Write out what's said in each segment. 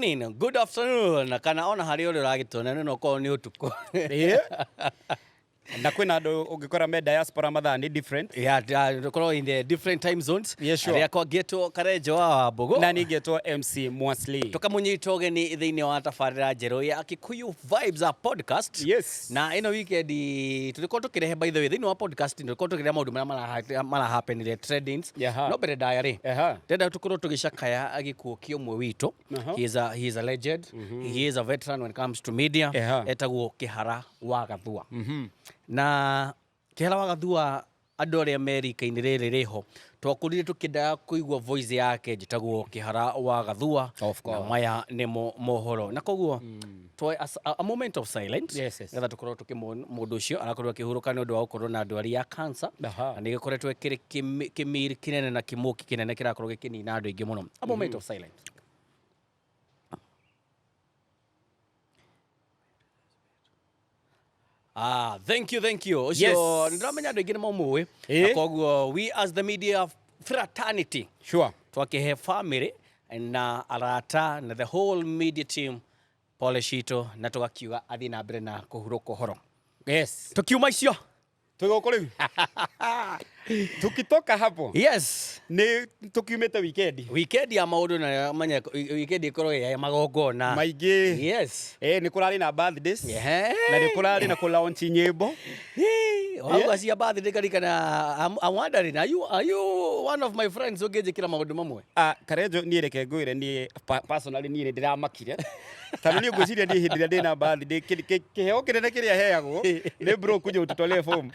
morning, good afternoon, kana ona hari uri uragitona no ko ni utuko. Na kwina andu ungikora me diaspora mathani different. Tukorwo in the different time zones. Yes, sure. Aria kwa geto Karejo wa Bogo. Na ni geto MC Mwasli. Tukamunyita ugeni thiini wa tabarira njeru ya Kikuyu Vybes a podcast. Yes. Na ino weekend tulikuwa tukirehe by the way thiini wa podcast tulikuwa tukirehe maundu mara happen ile trendings. No bere diary. Tenda tukorwo tugicakaya agikuo kio mwe wito. He is a legend. He is a veteran when it comes to media. Etagwo Kihara wa Gathua. Na Kihara wa Gathua andu aria America-ini riri riho twakurire tukida kuigwa voice yake jitagwo Kihara wa Gathua na maya ni mohoro na koguo a moment of silence ngetha tukorwo mundu ucio arakorwo akihuruka ni undu wa gukorwo na ndwari ya cancer na ni gikoretwo kiri kimiri kinene na kimuki kinene kirakorwo gikinina andu ingi muno. A moment of silence. Thank you. So, ndramenya andu ingine mamuwe. Koguo we as the media fraternity. Sure. Twakihe family na arata na the whole media team pole shito na tugakiuga athi na mbere na kuhuruka horo. Yes. Tukiuma icio. Tugoka riu. Tukitoka hapo. Yes. Ni tukiumete weekend. Weekend ya maundu na manya weekend ikorwo ya magongona. Maigi. Yes. Ni kurari na birthdays. Na ni kurari na ku launch nyimbo. Was your birthday karikana? I'm wondering, are you one of my friends who gave kila maundu mamwe? Karejo ni reke ngwire ni personally ni ndiramakire. Tano ni ngwiciria ni hindi ndi na birthday kiheo kinene kiria heagwo ni bro kuja ututole form.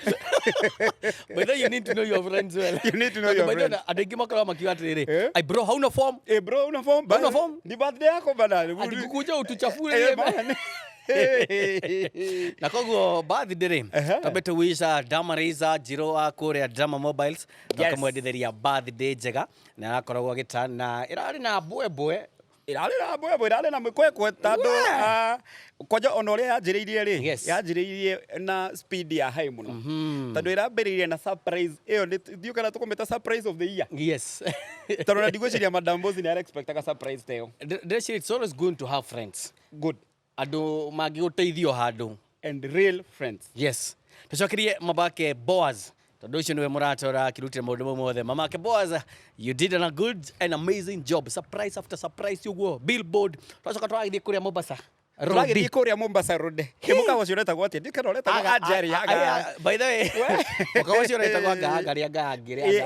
But then you need to know your friends well. You need to know your friends. Adegi makara makiwa atiriri. Ai bro, hauna form? Bro, una form? Hauna form? Ni birthday yako bana. Adikukuja utuchafure bana. Na koguo birthday tabete wisha Damariza Jiroa kuria Drama Mobiles tukamwendithĩria birthday njega na akoragwo agitana irari na bwebwe irari na mkwekwe tando koja onoria yanjiriirie ri yanjiriirie na speed ya high muno tando irambiririe na surprise iyo ndio kana tukometa surprise of the year. Yes. Tando na digweciria Madam Boss ni expect a surprise teo. It's always good to have friends. Good. Andu magiguteithio handu and real friends. Yes. Tucokirie mabake Boaz. Tondu ucio niwe muratora kirutira maundu mothe. Mamake Boaz, you did a good and amazing job. Surprise after surprise yugo billboard. Tucoka twagithi kuria Mombasa. Rodi kuria Mombasa road. Kimuka wacio retagwo atia ndikana retagwo Ajari aga. By the way, muka wacio retagwo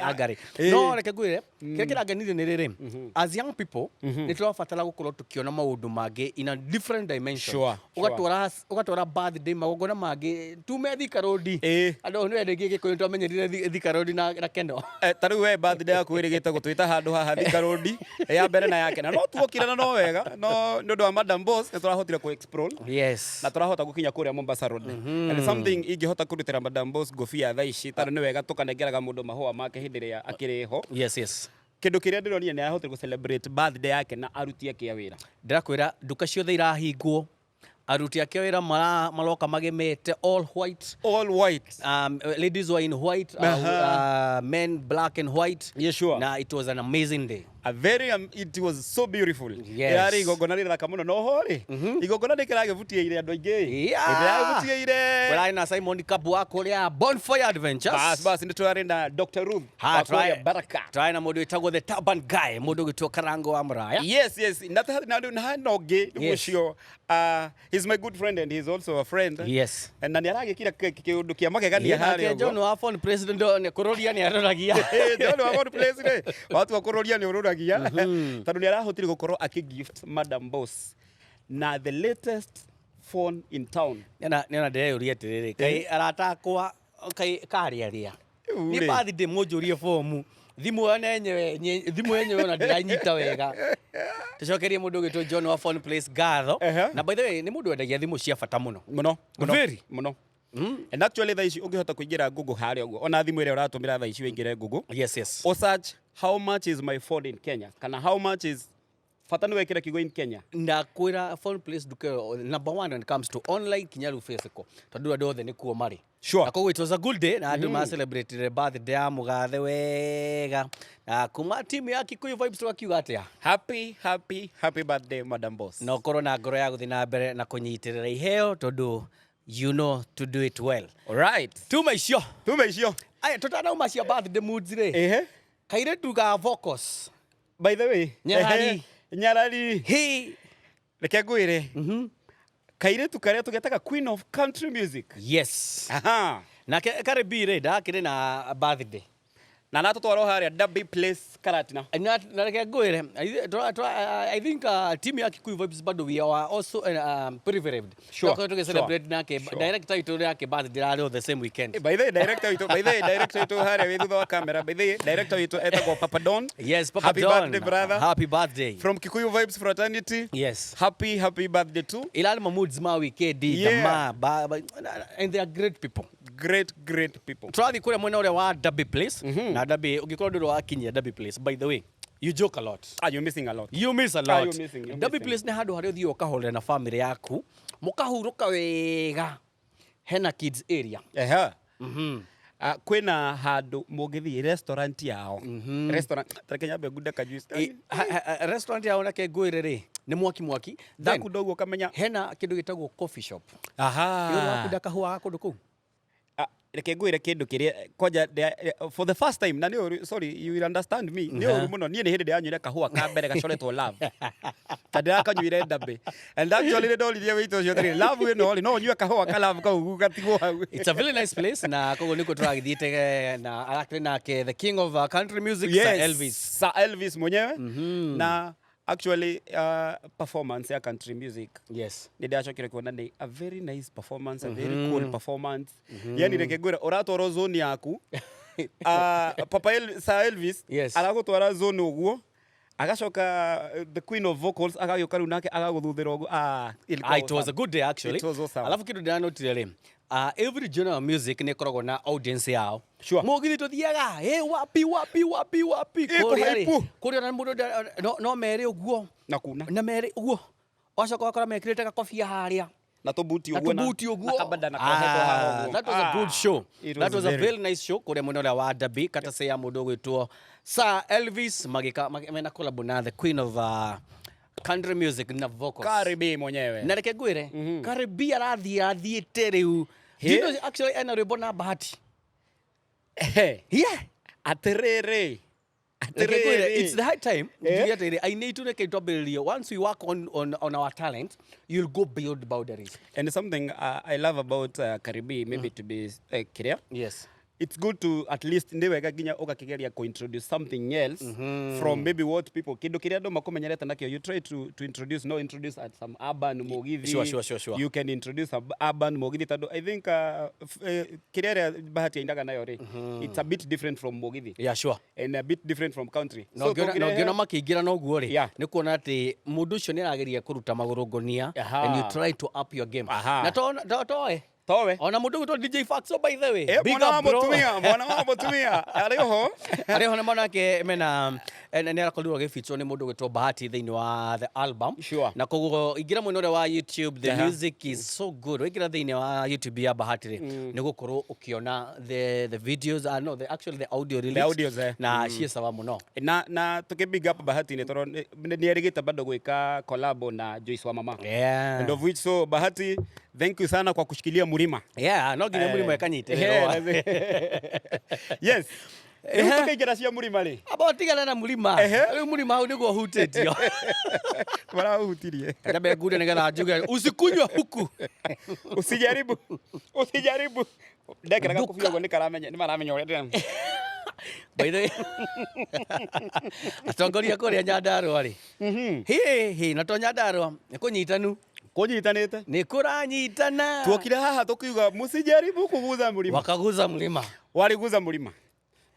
Agari. No reke ngwire kira ngenire ni riri. As young people, ni turabatara gukorwo tukiona maundu mangi in a different dimension. Ugatwara birthday magongona mangi tume Thika road. Andu ni wende giki ko twamenyerire Thika road na kendo. Taru we birthday yaku irigite gutwita handu haha Thika road ya mbere na yake na no tuokira no wega no ndu wa Madam Boss ni turahotira ku explore. Yes. Na turahota gukinya kuria Mombasa road. And something ingihota kurutira Madam Boss gofia thaa ici taru ni wega tukanengeraga mundu mahua make hindiria akiriho. Yes. Kindu kiria ndironire ni ahotire ku celebrate birthday yake na aruti yake ya wira. Ndirakwira nduka ciothe irahingwo. Aruti yake wira maloka magemete all white. Ladies were in white, men black and white. Yes, sure. Now it was an amazing day. It was so beautiful. Yes. Yari igogona rira kamuno no hori. Igogona ndikiragevutia ire andu aingi. Ndiragevutia ire. Well, na Simon Kabwa kuria Bonfire Adventures. Bas ndio twari na Dr. Ruth. Baraka. Try na mundu witagwo the Turban Guy, mundu gitwo Karango wa Muraya. Yes. Na noge ucio. He's my good friend and he's also a friend. Yes. And nani aragikira kiundu kia makegania hari ugo. John wa phone president ne kuroria ni aroragia. John wa phone president. Watu wa kuroria ni uroragia. Tanu ni arahotire gukorwo akigift Madam Boss na the latest phone in town. Nena ndeyuria atiriri kai aratakwa kai kariaria. Ni birthday mujurie fomu. Thimu yenyewe na ndiranyita wega. Tucokerie mundu gitwo John wa phone place gatho. Na by the way ni mundu wendagia thimu cia bata muno. Muno. And actually thaa ici ungihota kuingira Google haria uguo ona thimu iria uratumira thaa ici wingire Google. Yes. O search how much is my phone in Kenya? Kana how much is fatanu wekira kigo in Kenya na kwira phone place duke number 1 when it comes to online kinyaru physical tondu andu othe nikuo mari sure na koguo it was a good day na andu ma celebrate the birthday ya mugathe wega na kuma team ya Kikuyu Vybes wakiuga atia happy birthday madam boss na ukorwo na ngoro ya guthi na mbere na kunyitirira iheo tondu you know to do it well. All right. Tumeisho. Aya tutanauma cia birthday moods re. Kaire tuga focus. By the way, Nyarari. Hey. Reke ngwire. Kaire tukaria tugetaga Queen of Country Music. Yes. Aha. Na karibi re ndakire na birthday. Na natutwaro haria Derby Place Karatina. Na reke ngwire. I think team ya Kikuyu Vybes bado we are also privileged. Sure. To celebrate nake director ito yake birthday the same weekend. By the director ito haria we thutha wa camera. By the director ito etagwo Papa Don. Yes, Papa happy Don. Happy birthday brother. Happy birthday. From Kikuyu Vybes fraternity. Yes. Happy birthday too. Ilal moods ma weekend and they are great people. Great people. Try kule mwena ule wa Derby Place. Na Derby ukikorwo ndio wakinyia Derby Place. By the way, you joke a lot. You're missing a lot. You miss a lot. You're missing. Derby Place ni handu haria uthio ukahorera na family yaku mukahuruka wega hena kids area. Kwena handu mugithi restaurant yao. Restaurant tarekenya be guda ka juice. Restaurant yao nake ngwire ri ni mwaki. Daku dogo kamenya hena kindu gitagwo coffee shop. Yo wakuda kahua kundu kuu. Reke ngwire kindu kiria koja for the first time na sorry you will understand me ni oru muno nie ni hindi yanywire kahua ka mbere gacoretwo love tadira kanyuire Derby and actually the dolly we to you love no nyue kahua ka love ka gatigwo hau. It's a very nice place na kogo niko turagithiite na actually na the king of country music, yes, Sir Elvis mwenyewe na actually performance ya country music. Yes. Nidachokire kuona ni a very nice performance, a very cool performance. Yani reke ngwira uratwaro zone yaku. Papa Sir Elvis aragutwara zone uguo. Agacoka the queen of vocals agagioka riu nake agaguthuthira uguo. It was a good day actually. It was awesome. Alafu kitu ndanotire ri every genre of music ni koragwo na audience yao. Sure. Mugithi tuthiaga wapi kuria na mundu no mere uguo na mere uguo ocoka wakora mekirite gakobia haria na tubuti uguo na kabanda na kohetwo haho. That was a good show. That was a very nice show kuria mwena ule wa Derby katase ya mundu gwitwo Sir Elvis mena collab na the queen of country music na vocals Karibi mwenyewe na reke ngwire Karibi arathiite riu actually ena rwimbo na bahati. Yeah. Aterere. It's the high time. I need to make a once we work on our talent, you'll go beyond boundaries. And something I love about Karibi, maybe to be clear. Yes. It's good to at least ndewega ginya ugakigeria ko introduce something else from maybe what people kindo kiria ndo makomenyereta nakio. You try to introduce at some urban mugithi. Sure. You can introduce some urban mugithi tado. I think kiria bahati indaga nayo re. It's a bit different from mugithi. Yeah, sure. And a bit different from country. No gina makigira no guo ri. Ni kuona ati mundu ucio ni arageria kuruta magurugonia and you try to up your game. Na towe ona mundu gwitwo DJ Faxo by the way big up bro mwana wa mutumia ariho na mwana ke mena ni arakorirwo gifeature ni mundu gwitwo Bahati thiini wa the album na koguo ingira mwena wa YouTube the music is so good ingira thiini wa YouTube ya Bahati ri ni gukorwo ukiona the videos actually the audio release na cie sawa muno na tuke big up Bahati ni toro ni erigita bado gwika collab na Joyce wa mama and of which so Bahati thank you sana kwa kushikilia mlima. Yeah, no ginya mlima yakanyite. Yes. Tukaigera cia mlima ri. Aba tigana na mlima. Riu mlima hau niguo hutitio. Bara hutirie. Kada be gude nigetha njuge usikunywa huku. Usijaribu. Ndekera gakubia go nikaramenya ni maramenya uria ndem. By the way. Atongoria kuria Nyandarua ri. Hi na to Nyandarua ni kunyitanu. Kunyitanite ni kuranyitana tuokire haha tukiuga musijaribu kuguza mlima wakaguza mlima waliguza mlima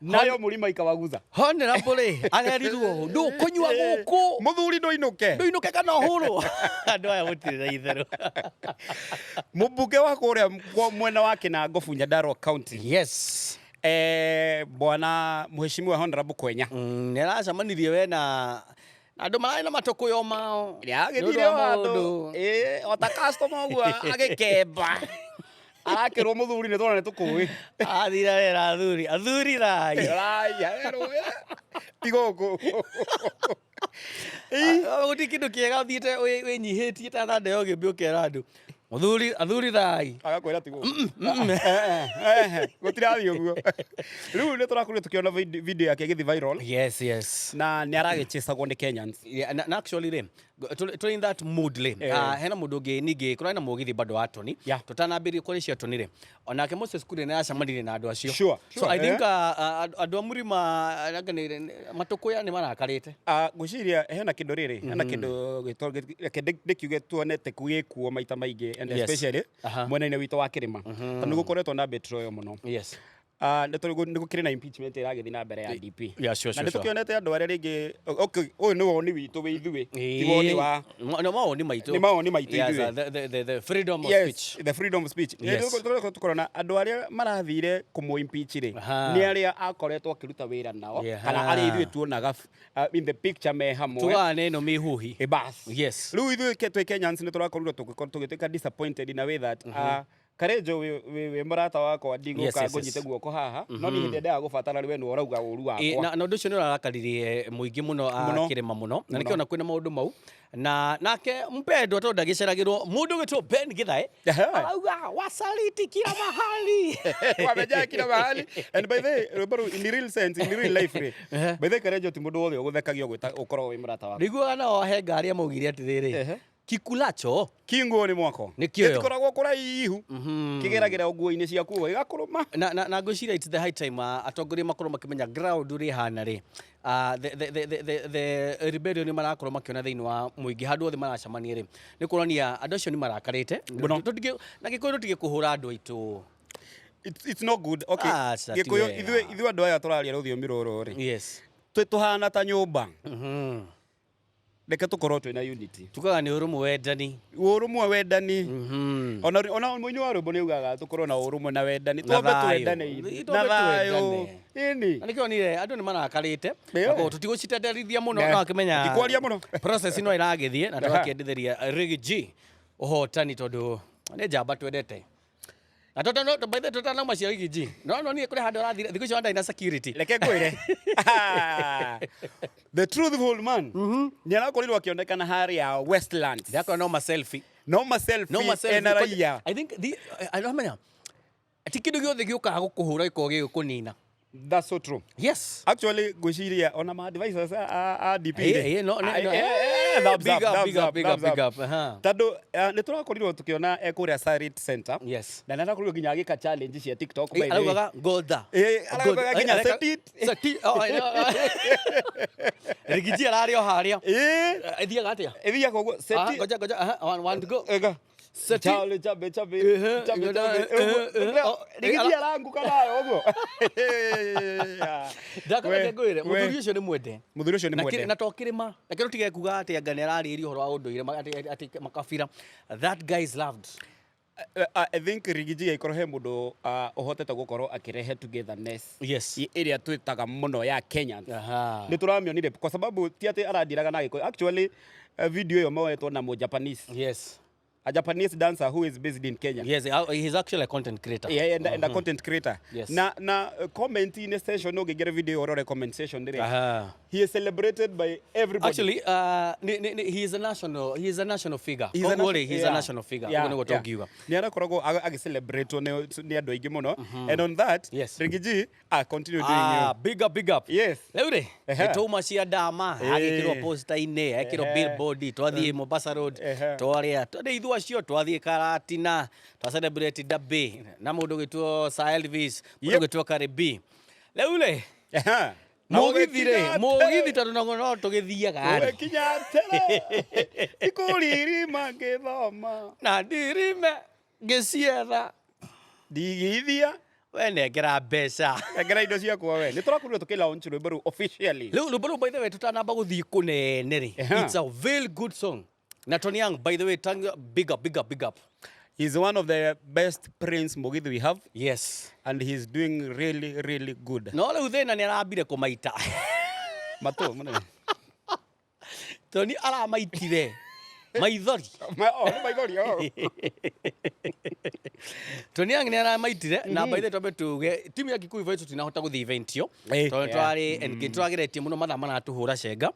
nayo mlima ikawaguza honorable arerirwo ndu kunywa guku muthuri ndoinuke kana huru andu aya gutirira itheru mubuge wa kuria mwena wake na Ngofu Nyandarua County. Yes. Bwana mheshimiwa honorable Kwenya ni aracamanirie we na Andu marai na matukuyo mao. Ya githire andu. Ota customer uguo agikemba. Arakirwo muthuri ni twana tukui. Athira wera athuri thai. Raya tigoku. Guti kindu kiega uthiite winyihitie ta thande yo gimbi ukera andu. Athuri thai. Agakwira tigo. Gutirathi uguo. Riu ni turakorirwo tukiona video yake githi viral. Yes. Na ni aragichisagwo ni Kenyans. Yeah, and actually then to in that mood le hena mundu ngi ningi kurana mugithi bado watoni tutanambiri kuri cia toni le onake Moses kure na acamanirie na andu acio so I think andu amurima matukuya ni marakarite guciria hena kindu riri hena kindu gikiuge tuonete kuo maita maingi and especially mwena-ini witu wa kirima tondu gukoretwo na betrayal muno nä na impeachment iragithi na mbere ya DP na nä tå kä onete andå arä a rä ngä å yå nä woni witå wä ithuä ti woni wa mawoni maitå the freedom of speech tå korona andå arä a marathire kå må impeach rä nä arä a akoretwo akä ruta wä ra nao kana arä ithuä tuonaga in the picture me hamwe tugane no mä huhi rä u ithuä twä Kenyans nä tå rakorirwo tå gä tuä ka disappointed in a way that Karejo we murata wakwa ndiguka ngonyite guoko haha no ni hindi ndaga gubatara we no urauga uru wakwa na undu ucio ni urarakaririe muingi muno akirima muno na nikiona kwina maundu mau na nake mpendo to ndagiceragirwo mundu gitwo Ben Githae arauga wasaliti kila mahali wameja kila mahali and by the way in the real sense in the real life by the Karejo ti mundu wothe uguthekagio gwita ukorwo we murata wakwa niguo na ohe ngari amugire atiriri Kikulacho kinguo ni mwako gikoragwo kuraihu kigeragira nguo-ini ciaku igakuruma na ngwiciria it's the high time atongoria makorwo makimenya ground uri hana ri the rebellion marakorwo makiona thiini wa muingi handu othe maracamania ri ni kuronia andu acio ni marakarite na gikuyu tige kuhura andu aitu it's not good okay gikuyu ithuĩ andu aya turaria rũthiomi rũrũ ri tuhana ta nyũmba reke tukorwo twina unity tukaga ni urumwe wendani ona muinyi wa rwimbo ni ugaga tukorwo na urumwe na wendani twambe twendane na thayo ini na nikionire andu ni marakarite ako tutigũcitenderithia muno no akimenya tikwaria muno process ino iragithie na twakiendithĩria Rigi G uhotani tondu ni njamba twendete na no by the total number cia Rigi G no ni kuri handu arathire thiku cio ndai na security reke ngwire the truthful man ni arakorirwo akionekana haria Westlands ndako no selfie ena raia I think I don't know tikindu giothe giukaga gukuhura ikoge gukunina that's so true yes actually gwiciria ona ma advisors a DP big up tando ni turakorirwo tukiona ekuria Sarit Center na narakorirwo nginya agika challenge cia TikTok by the way arugaga golda arugaga nginya seti Rigi G arario haria ethiaga atia ethiaga uguo seti goja one to go Chale chabe Rigi G aranguka nayo uguo ndakora ngwire muthuri ucio ni mwende na tokirima na kero tige kuga ati anga ni arariria uhoro wa unduire ati makabira that guy is loved I think Rigi G aikoro he mundu uhotete gukorwo akirehe togetherness iria twitaga muno ya Kenya ni turamionire kwa sababu ti ati arandiraga na giko actually video yo mawetwo na mo Japanese a Japanese dancer who is based in Kenya. Yes, he's actually a content creator. Yeah, and a content creator. Yes. Na comment in a session, no get a video or a comment session there. He is celebrated by everybody. Actually, he is a national figure. He's a national figure. Yeah. Niara korogo agi celebrate ni ando igi muno. And on that, Rigi G continue doing it. Big up. Yes. Leure. Etoma cia dama agikirwo poster ine, ekirwo billboard, twathie Mombasa Road, twaria. Twathie acio twathie Karatina, twa celebrate Dabe. Na mundu gitwo Sir Elvis, mundu gitwo Karibi. Leure. Mugithi tondu no tugithiaga kinya tere ikuriri ngithoma na ndirime ngicietha ndigithia we nengera mbeca ngera indo ciakwa we ni turakurirwo tukilaunch rwimbo ru officially rwimbo by the way tutanamba guthii kunene ri it's a very good song na Tony Young by the way big up he's one of the best Prince Mugithi we have. Yes. And he's doing really good. No, le uthena ni arambire kumaita. Mato, mwana. Tony aramaitire maithori maithori Tony Ang aramaitire na by the time tuge timu ya Kikuyu Vybes tunahota guthi event yo to twari engage twageretie muno mathaa mana tuhura cenga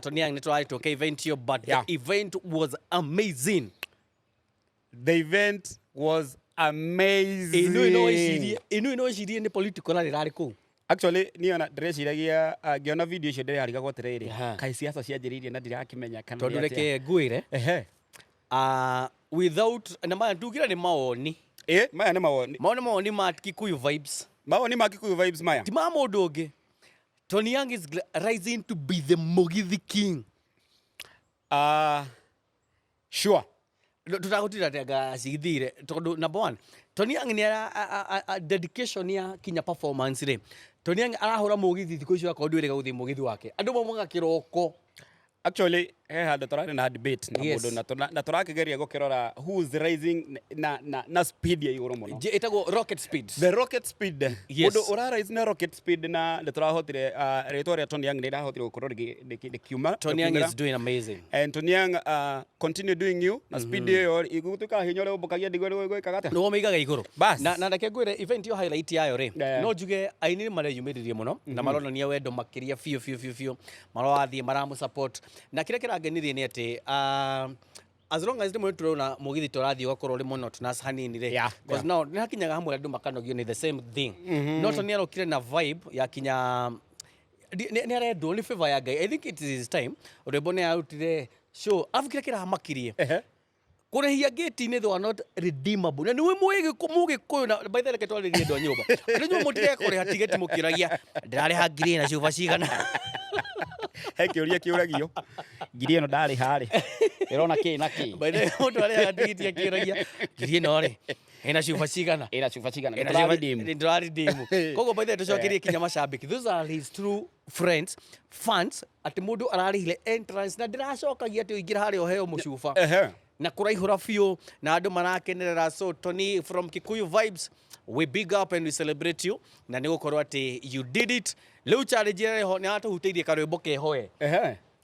Tony Ang twari to event yo but the event was amazing. The event was amazing. Ino icirie ni political rari ku. Actually niona ndĩreciragia ngiona video icio ndĩrarigagwo atĩrĩrĩ kai ciaca cianjĩrĩirie na ndirakĩmenya kana tondu reke nguire without na maya ndugira ni mawoni maya ni mawoni ma Kikuyu Vybes maya ti ma mũndũ ũngĩ. Tony Ang is rising to be the Mugithi king. Sure tutagutira tega cigithire tondu number 1 Tony Ang ni dedication ya kinya performance re. Tony Ang arahura Mugithi thikũ icio akorwo ndwĩrĩga gũthiĩ Mugithi wake andũ maumaga kĩroko. Actually handa tũrarĩ na debate na mũndũ na tũrakĩgeria gũkĩrora who is rising na speed ya igũrũ mũno ĩtagwo rocket speed. The rocket speed mũndũ ũrarise na rocket speed na nĩtũrahotire rĩtwa rĩa Tony Ang nĩrahotire gũkorwo rĩkiuma. Tony Ang is doing amazing and Tony Ang continue doing you na speed ĩyo igũtuĩka hinya ũrĩa ũmbũkagia ndigũ gwĩkaga atĩa nĩguo maigaga igũrũ na reke ngwĩre event yo highlight yayo rĩ no njuge aini nĩmareyumĩrĩrie mũno na maronania wendo makĩria biũ marathiĩ maramusupport na kire kirangenirie ni ati as long as ndimwe turona Mugithi turathii gũkorwo ri muno tunas hanini ri because now ni hakinyaga hamwe andu makanogio ni the same thing not only arokire na vibe ya kinya ni arendwo ni favor ya Ngai. I think it is time urebo ni arutire show afikire kirahamakirie kurehia gate-inĩ they were not redeemable na niwe Mũgĩkũyũ na by the way ketwarĩrie ndo nyũmba nĩnyuo mũtire kũrĩha tigeti mũkĩragia ndĩrarĩha ngiri na cuba cigana he kĩũria kĩũragio ngiri ĩno ndarĩha rĩ ĩrona kĩ na kĩ by the way mũndũ arĩhaga tigiti akĩũragia ngiri ĩno rĩ ĩna cuba cigana ndĩraridimu koguo by the way tũcokerie kinya macambĩki those are his true friends fans atĩ mũndũ ararĩhire entrance na ndĩracokagia atĩ ũingĩra harĩa ũheo mũcuba na kuraihura biũ na andũ marakenerera. So Tony from Kikuyu Vybes, we big up and we celebrate you na nĩ gũkorwo atĩ you did it. Rĩu challenge ĩho nĩ atũhutĩirie karwĩmbo kehoe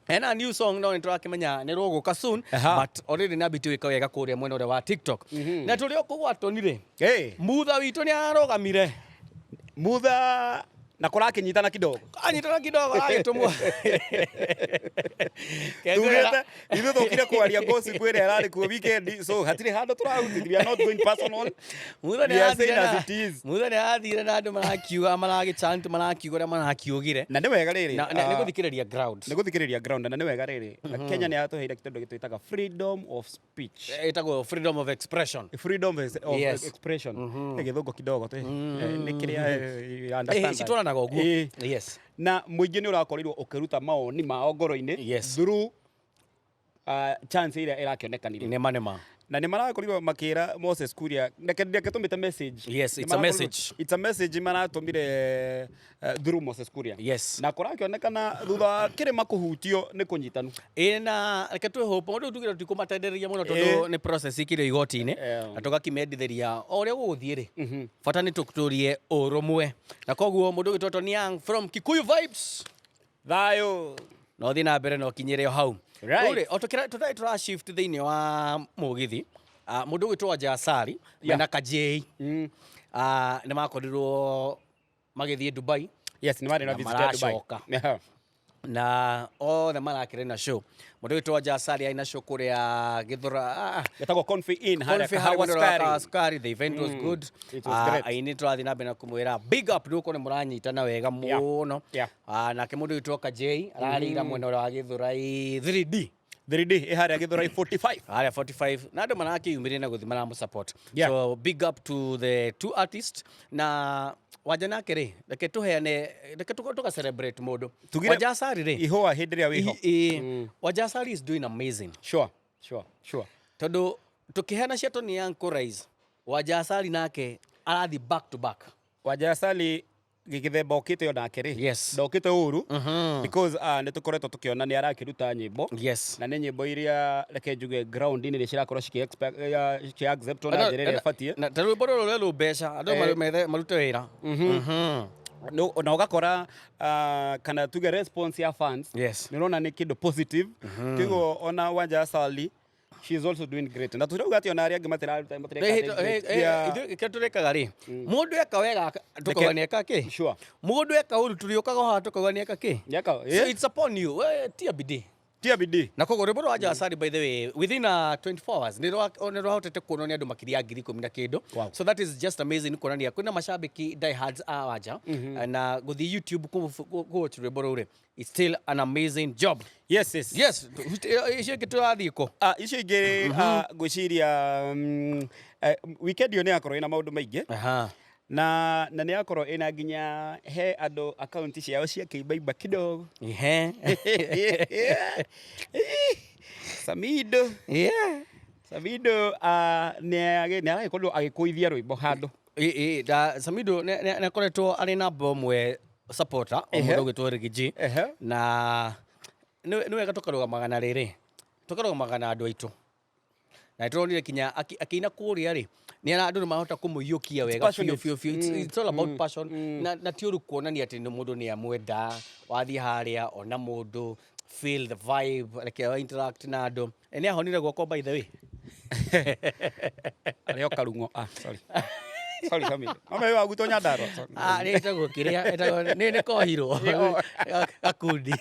ena new song no nĩtũrakĩmenya nĩ rũgũka soon but already nĩambĩtie gwĩka wega kũrĩa mwena ũrĩa wa TikTok na tũrĩ okũgwa Tony rĩ mutha witũ nĩ arũgamire mutha na kũrakĩnyitana kidogo agĩtũmwo ithuĩ tũkire kwaria gossip ĩrĩa ĩrarĩ kuo weekend so hatirĩ handũ tũrahutithia we are not going personal mutha nĩ athire na andũ marakiuga maragĩchant marakiuga ũrĩa marakiugire na nĩ wega rĩrĩ nĩ gũthikĩrĩria ground na nĩ wega rĩrĩ Kenya nĩ yatũheire kĩndũ gĩtwĩtaga freedom of speech ĩtagwo freedom of expression gĩthũngũ kidogo nĩ kĩrĩa understand yes na muingi ni urakorirwo ukiruta maoni mao ngoro-ini through chance ira irakionekanire nema na ni marakorirwo makira Moses Kuria ndeke tumite message. Yes, it's a message maratumire through Moses Kuria. Yes, na kurakionekana thutha kirima kuhutio ni kunyitanu na reke twe hope mundu tugira tikumatendereria muno tondu ni process ikire igoti-ini na tugakimendithĩria o ũrĩa gũgũthiĩ rĩ bata nĩ tũtũrie ũrũmwe na koguo mũndũ ũgĩtwo Tony Ang from Kikuyu Vybes thayo no thiĩ na mbere no kinyĩre o hau right o tũra shift thĩinĩ wa Mũgithi mũndũ ũgĩtwo Jasari na Kajei nĩ makorirwo magĩthiĩ Dubai. Yes, ni marĩ visit Dubai na othe marakĩrĩ na show mũndũ ũgĩtwo Jasari aina show kũrĩa Gĩthũra getagwo Confi Inn harĩa Sukari. The event was good. Aini tũrathiĩ na mbere na kũmwĩra big up nĩ ũkore mũranyitana wega mũno nake mũndũ ũgĩtwo Kajei ararĩira mwena ũrĩa wa Gĩthũra 3D harĩa Gĩthũra 45 na andũ marakĩyumĩria na gũthiĩ maramusupport. So big up to the two artists na waja nake rĩ reke tũka celebrate mũndũ Wajasari rĩ ihũa hĩndĩ ĩrĩa wĩho Wajasari is doing amazing. Sure tondũ tũkĩheana cia Tony Ang rise Wajasari nake arathi back to back. Wajasari gĩgĩthemba okĩte onake rĩ ndokĩte ũru because nĩ tũkoretwo tũkĩona nĩ arakĩruta nyĩmbo na nĩ nyĩmbo iria reke njuge ground-inĩ nĩ cirakorwo ciki-acceptwo na njĩra ĩrĩa ĩbatiĩ na rwĩmbo rũrũ rũrĩa rũmbeca andũ marute wĩra no na ugakora kana tuge response ya fans ni unaona ni kido positive kigo ona wanja Sally she is also doing great na turauga ati ona ari angi matira turekaga ri mundu eka wega tukogania eka ki mundu eka uru turiokaga haha tukogania eka ki so it's upon you tia bidii na kogo rwimbo rwa wanja Sally by the way within 24 hours ni hotete kuonania andu makiria 10,000 na kindu so that is just amazing kuonania kwina mashabiki die hards a wanja na guthi YouTube ku rwimbo ruri it's still an amazing job yes icio kiturathiko icio ingi gwiciria weekend yo ne akorwo ina maundu maingi na ni akorwo ina nginya he andu account ciao cia kĩimba kidogo Samido ni agĩkorwo agĩkũithia rwĩmbo handũ Samido nĩ akoretwo arĩ namba ũmwe supporter mũndũ ũgĩtwo Rigiji na nĩ wega tũkarũgamaga na rĩrĩ tũkarũgamaga na andũ aitũ na tũronire kinya akĩina kũrĩa rĩ ni andũ mahota kũmũiyũkia wega it's all about passion na ti ũru kuonania atĩ nĩ mũndũ nĩ amwenda wathiĩ harĩa ona mũndũ feel the vibe like interact na andũ nĩ ahonire guoko by the way arĩo karungo sorry Sami mama wewe aguto nyandaro nĩ ĩtagwo kĩrĩa nĩ kohirwo gakundi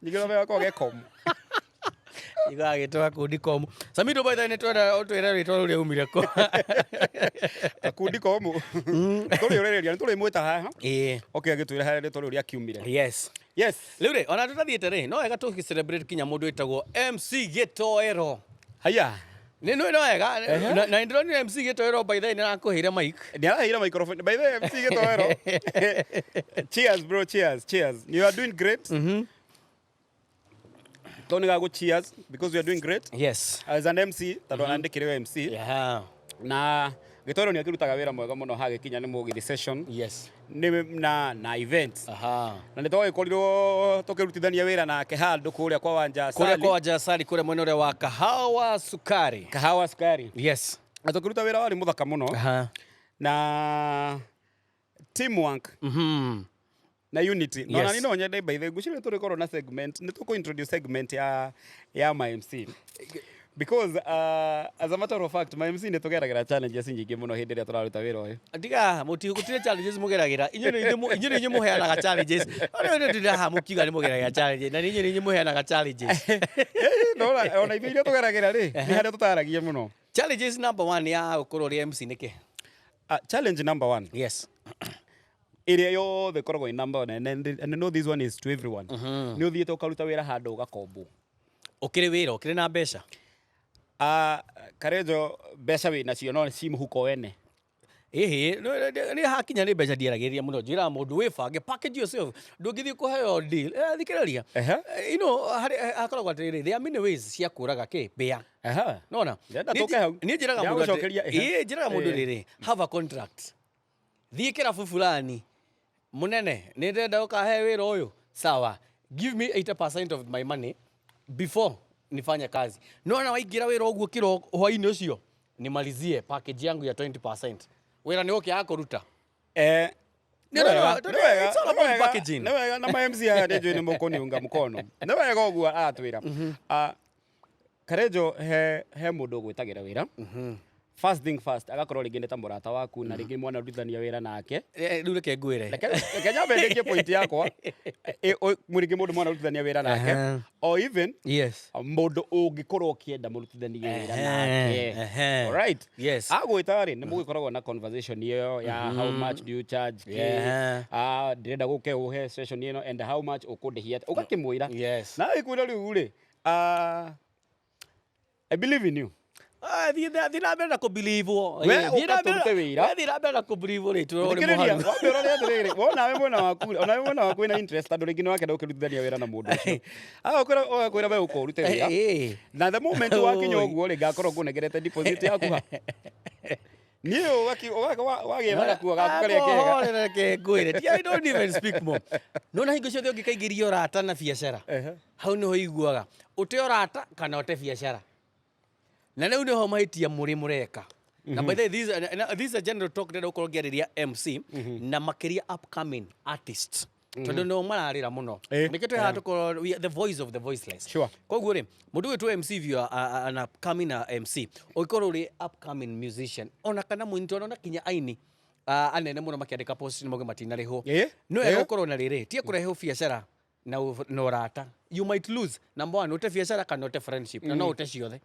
nĩgĩo wewe wako gekomu igagĩtwa kundi komu Samido by the way nĩ twenda ũtwĩre rĩtwa rũrĩa umire ko kundi komu tũrĩ ũrereria nĩ tũrĩ mwĩta haha okay agĩtwĩra harĩa rĩtwa rũrĩa kiumire yes rĩu rĩ ona tũtathiĩte rĩ no wega tũgĩ-celebrate kinya mũndũ wĩtagwo MC Gĩtoero haya no wega na ndĩronire MC Gĩtoero by the way nĩ arakũheire mic nĩ araheire microphone by the way MC Gĩtoero cheers bro cheers you are doing great Tony gago cheers because we are doing great yes as an MC tondũ andĩkĩrĩwe MC na Gĩtoero nĩ akĩrutaga wĩra mwega mũno hagĩkinya nĩ mũgithi session na events na nĩ twagĩkorirwo tũkĩrutithania wĩra nake handũ kũrĩa kwa wanja Sally kũrĩa mwena ũrĩa wa kahawa sukari yes na tũkĩruta wĩra warĩ mũthaka mũno na teamwork na unity no na nino nyende by the gushire tũrĩkorwo na segment nĩ tũkũ-introduce segment ya my MC because as a matter of fact my MC nĩ tũgeragĩra challenges nyingĩ mũno hĩndĩ ĩrĩa tũraruta wĩra ũyũ ndiga gũtirĩ challenges mũgeragĩra inyuĩ mũheanaga challenges ona ndĩraha mũkiuga nĩ mũgeragĩra challenges na inyuĩ mũheanaga challenges no ona indo iria tũgeragĩra rĩ nĩ harĩa tũtaragia mũno challenges number 1 ya gũkorwo rĩ MC nĩkĩ challenge number 1 yes area yothe koragwo in number 1 and I know this one is to everyone nĩ ũthiĩte ũkaruta wĩra handũ ũgakombo ũkĩrĩ wĩra ũkĩrĩ na mbeca Karejo mbeca wĩnacio no ci mũhuko wene nĩ hakinya nĩ mbeca ndieragĩrĩria mũno njĩra mũndũ wĩbange package yourself ndũngĩthiĩ kũheo deal thikĩrĩria hakoragwo atĩrĩrĩ there are many ways cia kũraga mbĩa nona niĩ njĩraga mũndũ rĩrĩ have a contract thiĩ kĩrabu fulani mũnene nĩ ndenda ũkahe wĩra ũyũ sawa give me 80% of my money before nifanye kazi nona waingira wĩra ũguo kĩro hwainĩ ũcio nimalizie package yangu ya 20% wĩra nĩ ũkĩaga kũruta it's all about packaging nĩ wega na ma MC haya nĩ mũkoniunga mkono nĩ wega ũguo atwĩra Karejo he mũndũ ũgwĩtagĩra wĩra first thing first agakorwo rĩngĩ nĩ ta mũrata waku na rĩngĩ mwana rutithania wĩra nake rĩu reke ngwĩre reke nyambe ndĩkie point yakwa rĩngĩ mũndũ mwana rutithania wĩra nake or even mũndũ ũngĩkorwo ũkĩenda mũrutithania wĩra nake alright agwĩta rĩ nĩ mũgĩkoragwo na conversation ĩyo ya how much do you charge ndĩrenda gũke ũhe session ĩno and how much ũkũndĩhia ũgakĩmwĩra na ĩkwĩra rĩu rĩ I believe in you thiĩ na mbere na kũbiliivwo thiĩ na mbere na kũbiliivwo rĩ tũrĩ wonawe mwena waku wĩna interest tondũ rĩngĩ nĩ wakenda ũkĩrutithania wĩra na mũndũ ũcio agakwĩra we ũkũrute wĩra na the moment wakinya ũguo rĩ ngakorwo ngũnegerete deposit yaku ha niĩ wagĩethaga kuo gaku karĩa kega reke ngwĩre I don't even speak more no na hingo ciothe ũngĩkaingĩria ũrata na biacara hau nĩho iguaga ũte ũrata kana ũte biacara na rĩu nĩho mahĩtia mũrĩ mũreka na by the way this is a general talk that uko gereria MC na makeria upcoming artists tondu no mararira muno nikitwe ha tuko the voice of the voiceless sure koguo ri mundu witu MC view an upcoming MC ukorwo ri upcoming musician ona kana mwinto ona kinya aini anene muno makiandika post ni moge matina riho no ukorwo na riri tie kurehe biashara na rata you might lose number one ute biashara kana ute friendship na no ute ciothe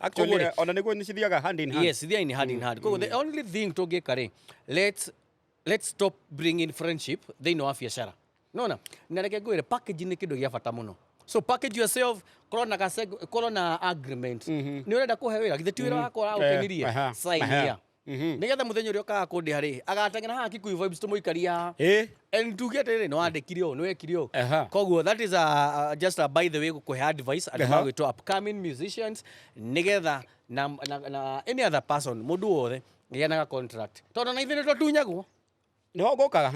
actually ona niguo ni cithiaga hand in hand yes they in hand in hand koguo the only thing to get kare let's stop bringing friendship they know biashara no na reke gwire package ni kindu gia bata muno so package yourself corona agreement ni urenda kuhe wira githe tuwira wakora ukenirie sign here nigetha muthenya uri okaga kundi hari agatengena ha Kikuyu Vybes tumuikaria and to get no andikire o no ekire o koguo that is just a by the way kuhe advice about to upcoming musicians nigetha na any other person mundu wothe ngianaga contract tondu na ithire tunyagwo no gokaga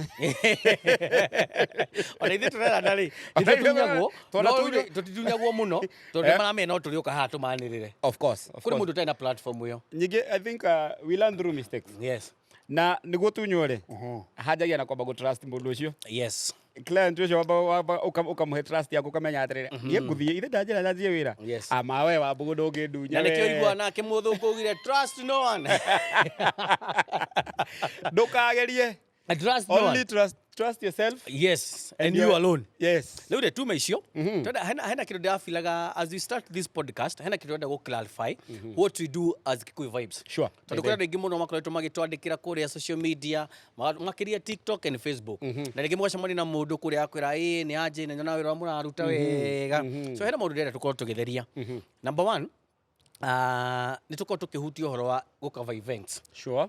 ona ithe turera ndari ithe tunyagwo no tutitunyagwo muno tondu marame no turi uka ha tumanirire of course kuri mundu tena platform yo nyige I think we learn through mistakes yes na niguo tunyore hajagia na kwamba go trust mundu ucio yes client ucio ukamuhe trust yaku kamenya atirire ye nguthie ithe ndajira njie wira ama we wa bugu ndungidunya na nikio igwa nake muthuku ugire trust no one ndukagerie only trust yourself yes and you alone yes leo de tume icio tonda hena kitu ndafilaga as we start this podcast hena kitu ndako clarify what we do as Kikuyu Vybes sure tondu kuna ngi muno makoretwo magitwandikira kuria social media makiria TikTok and Facebook na ngi mwacamani na mundu kuria akwira ni aje na nyona wira muraruta wega so hena mundu ndera tukorwo tugitheria number 1 ni tukorwo tukihutio horo wa gukava events sure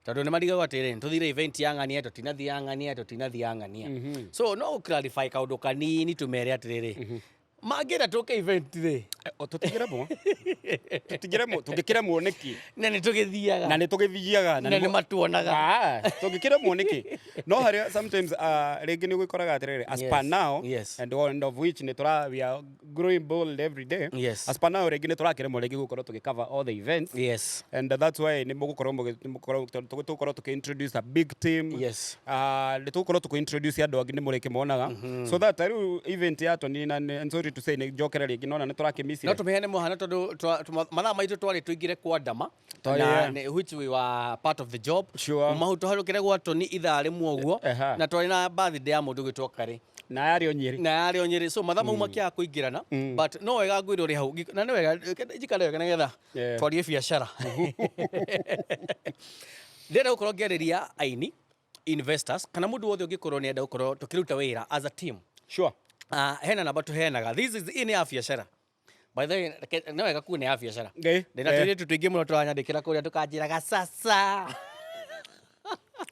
tondu ni marigaga atiri tuthire event ya ng'ania tutinathi ng'ania so no clarify kaundu kanini tumere atiriri magira tuke event ri tutigiremo tungikiremo niki na ni tugithiaga na ni matuonaga tungikiremo niki no hari sometimes regi ni gwikoraga atiriri as per now and one of which ni we are growing bold every day as per now regi ni turakiremo regi gukorwo tugicover all the events and that's why ni mugukorwo tukintroduce a big team ni tugukorwo tukintroduce andu angi ni mureke monaga so that event ya toni na sorry to say ni jokera rigi nona ni turakimisi no tumehane mohana tondu mathaa maitu twari tuingire kwa ndama na which we were part of the job mahuto harukire gwa toni ithaa rimwe uguo na twari na birthday ya mundu gwitwo kare na yari onyeri so mathaa mau makia kuingirana but no wega ngwire uri hau na ni wega jikare wega nigetha twarie biashara ndenda gukorwo ngereria aini investors kana mundu wothe ungikorwo ni enda gukorwo tukiruta wira as a team hena namba tuhenaga this is in ya biashara by the way no wega kuone ya biashara ndina tiri tuingi muno turanyandikira kuria tukanjiraga sasa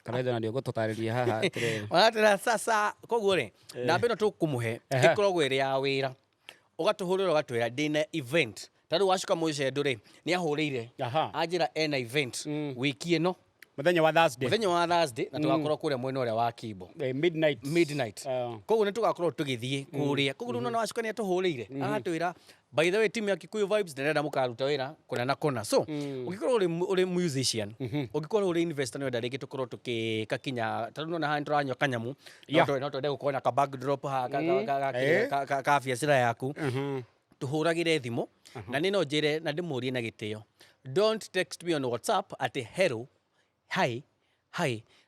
kana ndio ndio gututariria haha atiriri watira sasa koguo ri namba ino tukumuhe ikoragwo iri ya wira ugatuhurira ugatwira ndina event tondu wacuka mucendu ri ni ahurire anjira ena event wiki ino muthenya wa Thursday na tugakorwo kuria mwena uria wa Kibo midnight koguo ni tugakorwo tugithie kuria koguo no wacuka ni atuhurire agatwira by the way team ya Kikuyu Vybes ndirenda mukaruta wira kuna na kona so ugikorwo uri musician ugikorwo uri investor ni wenda rigi tukorwo tukika kinya tondu na hand ranyo kanyamu no twende gukona ka backdrop ha ka biashara yaku tuhuragire thimu na nino njire na ndimurie na gitio don't text me on WhatsApp at hello hi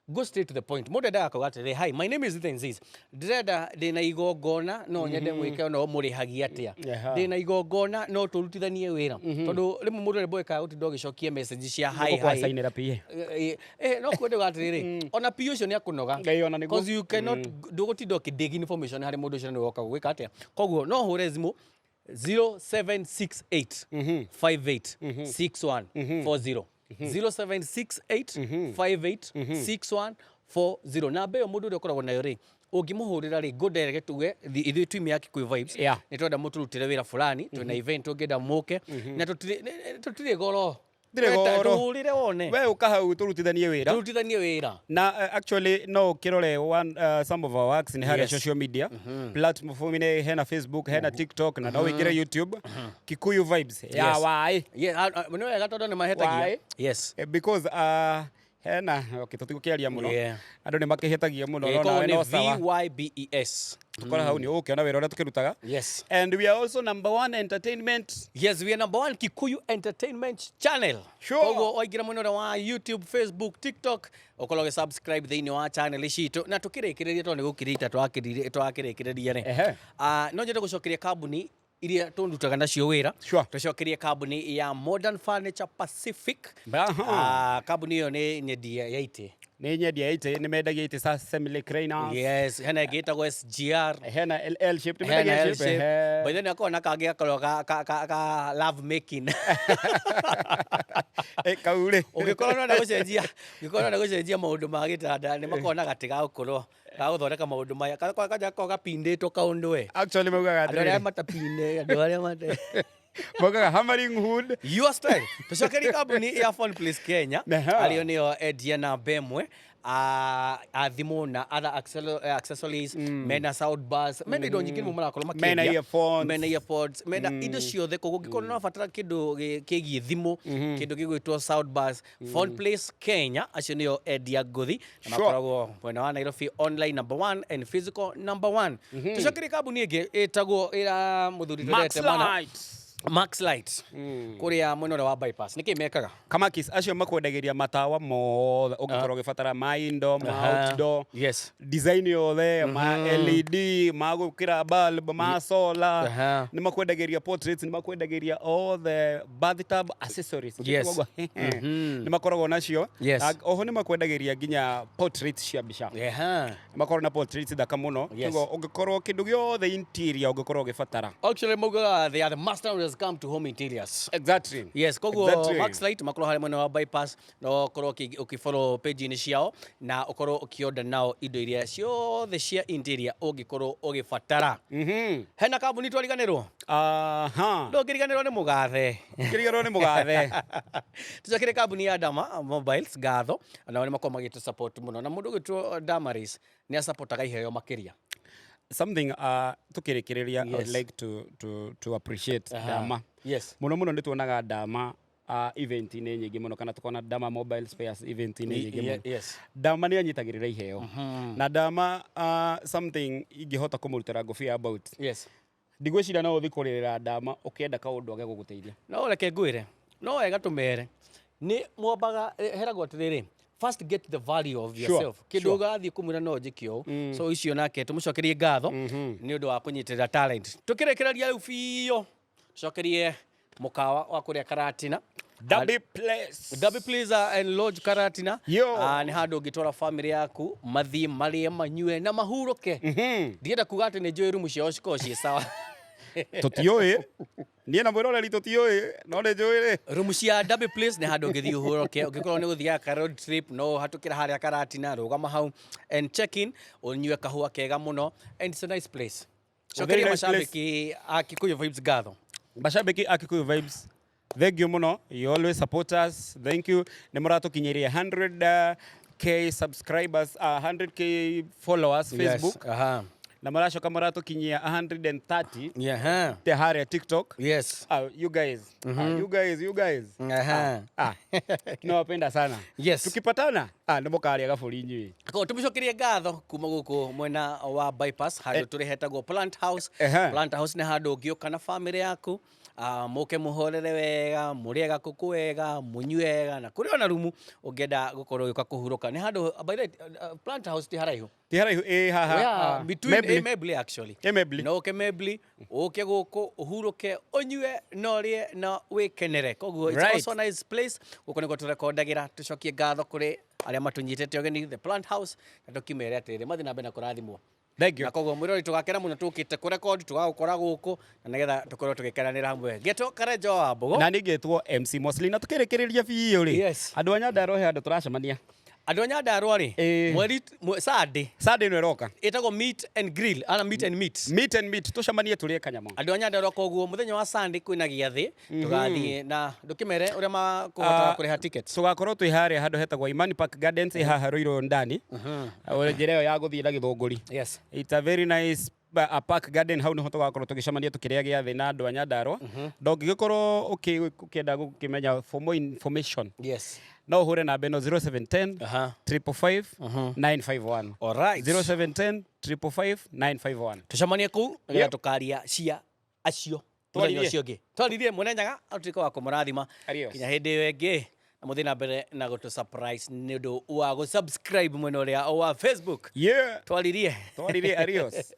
go straight to the point mundu ndaga kugatire hi my name is Tenzis ndenda ndina igongona no nyende mwike no murihagia atia ndina igongona no turutithanie wira tondu rimu mundu reboeka uti ndogicokie message cia hi sainira pie no kwende gatiriri ona pio ucio ni akunoga because you cannot ndugutinda dig information hari mundu ucio ni woka gwika atia koguo no hure zimu 0768 586140 0768586140 na beyo mundu uri ukoragwo nayo ri ungimuhurira ri go direct tuge ithui team ya Kikuyu Vybes ni twenda muturutire wira fulani twina event ungenda muke na tutire goro Dire goro. Ndurire wone. We ukahau turutithanie wira. Turutithanie wira. Na actually no kirore some of our works in her social media platform ine hena Facebook, hena TikTok na no ingire YouTube. Kikuyu Vybes. Ya why? Yeah, no ya gatodo ni mahetagia. Yes. Because hena tutigukiaria muno andu ni makihetagia muno no sawa Vybes tukora hau ni ukiona wira uria tukirutaga. Yes, and we are also #1 entertainment. Yes, we are #1 Kikuyu entertainment channel. Sure. Kogo oigira muno wa YouTube, Facebook, TikTok okologe subscribe thiini wa channel citu na tukirikireria to ni gukirita twakirikireria ni no njete gucokeria kambuni iria tundutaga nacio wira. Tucokerie kambuni ya Modern Furniture Pacific. Kambuni iyo ni nyendia ya ite. Ni nyendia ya ite, ni mendagia ite sa semi cranes. Yes, hena gitagwo SGR, hena L shape, ni mendagia L shape. By then akona kagia ka love making. Kaure. Ugikorwo na gucenjia maundu ma gitanda ni makona gatiga ukorwo gaguthondeka maundu maya kaja gapinditwo kaundu we. Actually maugaga atire matapinde andu aria mate maugaga hammering hood your style. Tucokeri kambuni ya Fun Place Kenya alio nio Edia na Bemwe thimu na other accessories, mena soundbars, mena indo nyingĩ marakorwo makĩendia, mena earphones, mena indo ciothe koguo ngĩkorwo no batara kĩndũ kĩgiĩ thimũ, kĩndũ gĩgwĩtwo soundbars. Fun Place Kenya acio nĩo Edia Ngũthi na makoragwo mwena wa Nairobi online #1 and physical #1. Tucokerie kambuni ĩngĩ ĩtagwo mũthuri turete mana Max Light kuria mwena wa bypass niki mekaga Kamakis acio makwendagiria matawa mothe ungikorwo gibatara ma indoor ma outdoor design yothe ma LED ma gukira bulb ma solar ni makwendagiria portraits ni makwendagiria all the bathtub accessories ni makoragwo nacio oho ni makwendagiria ginya portraits cia bica makorwo na portraits thaka muno tugo ungikorwo kindu giothe interior ungikorwo gibatara. Actually they are the master come to home interiors. Exactly. Yes, kogo Max Light makoro hale mwena wa bypass no korwo ukifollow page ni ciao na ukorwo ukioda nao indo iria ciothe cia interior ungikorwo ugibatara. Hena kambuni twariganirwo. Ndo kiriganirwo ni mugathe. Kiriganirwo ni mugathe. Tucakire kambuni ya Dama Mobiles gatho na ni makorwo magitu support muno na mundu gitwo Damaris ni supportaga iheo makiria. Something tukirikireria I would like to appreciate Dama. Yes. Muno nituonaga Dama event ni nyingi muno kana tukona Dama Mobile Spares event ni nyingi muno. Dama ni anyitagirira iheo. Na Dama something ingihota kumurutira ngofia about. Ndigwicira no uthikurira Dama ukienda kaundu age guguteithia. No reke ngwire. No wega tumere. Ni mwambaga heragwo atiriri. First get the value of yourself. Kindu gathi kumwira no njikio. So icio nake tumucokerie ngatho ni undu wa kunyitirira talent. Tukirekereria riu biyo. Cokerie mukawa wa kuria Karatina. Double Place and Lodge Karatina. Ni handu ngitwara family yaku mathie marie manyue na mahuruke. Ndienda kuga ati ni njui rumu ciao cikocie sawa. Tutioi nie na mwira ri tutioi no ni njui ri rumu cia Double Place ni handu ngithi uhuruke ungikorwo ni guthia ka road trip no hatukira haria Karatina rugama hau and check in unyue kahua kega muno and it's a nice place. Cokeria mashabiki a Kikuyu Vybes gatho. Mashabiki a Kikuyu Vybes, thank you muno, you always support us. Thank you. Ni muratukinyiria 100k subscribers, 100k followers Facebook. Na maracoka maratukinyia 130 te haria TikTok. You guys tunawapenda sana. Tukipatana ni mukaria gaburi nyui ko tumucokerie ngatho kuma guku mwena wa bypass handu turi hetagwo Plant House. Plant House ni handu ngioka na family yaku muke muhorere wega muriega kuku wega munyuega na kuri ona rumu ungenda gukorwo gika kuhuruka ni handu by the Plant House ti haraihu haha between Emebli actually no Emebli uke guku uhuruke unyue no rie na wikenere koguo it's also a nice place guko niko turekordagira tucokie ngatho kuri aria matunyitete ogeni the Plant House na tukimere atiri mathi na bena kurathimwo. Thank you. Na koguo mwirori tugakena muno tukite ku record tugakora guku na nigetha tukorwo tugikenanira hamwe. Geto Karejo wa Mbogo na ni getwo MC Mosley na tukirekereria biyo ri andu anya ndarohe andu turacemania Andå Nyandarua rĩ mweri Sunday no roka ĩtagwo meet and grill ana meet and meet tucemanie tũrĩe kanyamũ andå Nyandarua koguo mũthenya wa Sunday kwĩna gĩathĩ tũgathiĩ na ndũkĩmere ũrĩa makũhota kũrĩha tickets tugakorwo twĩ harĩa handũ hetagwo Imani Park Gardens haha Ruiru ndani njĩra ĩyo ya gũthiĩ na Gĩthũngũri. Yes, it's a very nice a park garden hau niho tugakorwo tugicemania tukĩrĩa gĩathĩ na andũ a Nyandarua. Ndũngĩgĩkorwo ũkĩenda gũkĩmenya for more information, yes, no uhure namba ĩno 0710 555 951. All right, 0710 555 951. tucemanie kũu nĩgetha tũkaria cia acio mũthenya ũcio ũngĩ. Twaririe Mwene Nyaga atuĩke wa kũmũrathima kinya hĩndĩ ĩyo ĩngĩ na mũthĩ na mbere na gũtũ surprise nĩ ũndũ wa gũ subscribe mwena ũrĩa wa Facebook. Yeah, twaririe adios.